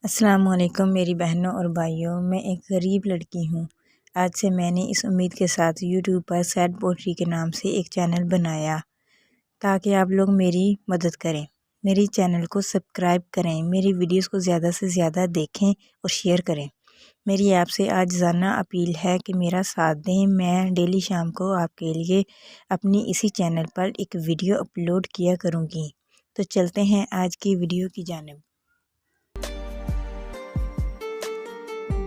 السلام علیکم میری بہنوں اور بھائیوں، میں ایک غریب لڑکی ہوں۔ آج سے میں نے اس امید کے ساتھ یوٹیوب پر سیڈ پوئٹری کے نام سے ایک چینل بنایا تاکہ آپ لوگ میری مدد کریں، میری چینل کو سبسکرائب کریں، میری ویڈیوز کو زیادہ سے زیادہ دیکھیں اور شیئر کریں۔ میری آپ سے عاجزانہ اپیل ہے کہ میرا ساتھ دیں۔ میں ڈیلی شام کو آپ کے لیے اپنی اسی چینل پر ایک ویڈیو اپلوڈ کیا کروں گی۔ تو چلتے ہیں آج کی ویڈیو کی جانب۔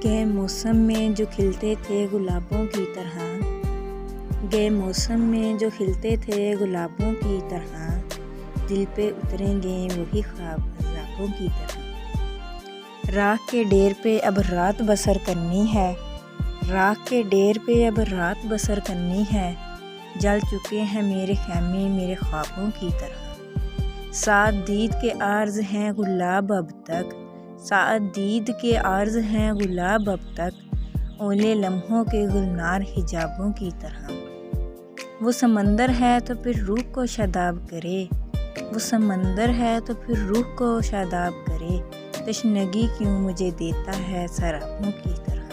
گئے موسم میں جو کھلتے تھے گلابوں کی طرح، گئے موسم میں جو کھلتے تھے گلابوں کی طرح، دل پہ اتریں گے وہی خواب عذابوں کی طرح۔ راکھ کے ڈیر پہ اب رات بسر کرنی ہے، راکھ کے ڈیر پہ اب رات بسر کرنی ہے، جل چکے ہیں میرے خیمے میرے خوابوں کی طرح۔ سات دید کے عارض ہیں گلاب اب تک، سات دید کے عارض ہیں گلاب اب تک، اولے لمحوں کے گلنار حجابوں کی طرح۔ وہ سمندر ہے تو پھر روح کو شاداب کرے، وہ سمندر ہے تو پھر روح کو شاداب کرے، تشنگی کیوں مجھے دیتا ہے سرابوں کی طرح۔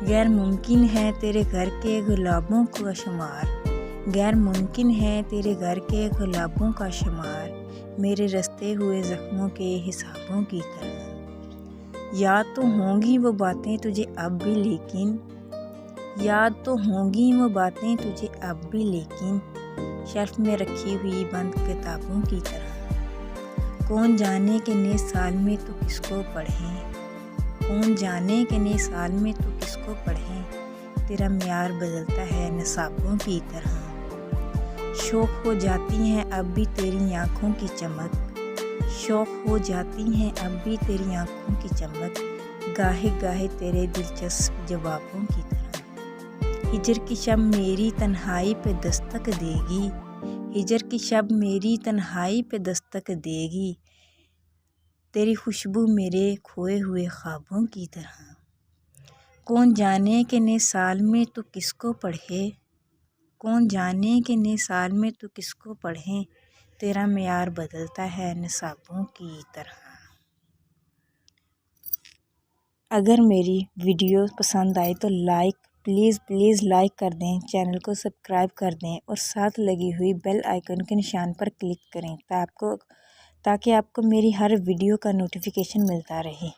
غیر ممکن ہے تیرے گھر کے گلابوں کا شمار، غیر ممکن ہے تیرے گھر کے گلابوں کا شمار، میرے رستے ہوئے زخموں کے حسابوں کی طرح۔ یاد تو ہوں گی وہ باتیں تجھے اب بھی لیکن، یاد تو ہوں گی وہ باتیں تجھے اب بھی لیکن، شیلف میں رکھی ہوئی بند کتابوں کی طرح۔ کون جانے کہ نئے سال میں تو کس کو پڑھیں، کون جانے کہ نئے سال میں تو کس کو پڑھیں، تیرا معیار بدلتا ہے نصابوں کی طرح۔ شوق ہو جاتی ہیں اب بھی تیری آنکھوں کی چمک، شوق ہو جاتی ہیں اب بھی تیری آنکھوں کی چمک، گاہے گاہے تیرے دلچسپ جوابوں کی طرح۔ ہجر کی شب میری تنہائی پہ دستک دے گی، ہجر کی شب میری تنہائی پہ دستک دے گی، تیری خوشبو میرے کھوئے ہوئے خوابوں کی طرح۔ کون جانے کہ نئے سال میں تو کس کو پڑھے، کون جانے کہ نئے سال میں تو کس کو پڑھیں، تیرا معیار بدلتا ہے نصابوں کی طرح۔ اگر میری ویڈیو پسند آئے تو پلیز لائک کر دیں، چینل کو سبسکرائب کر دیں اور ساتھ لگی ہوئی بیل آئیکن کے نشان پر کلک کریں تاکہ آپ کو میری ہر ویڈیو کا نوٹیفیکیشن ملتا رہے۔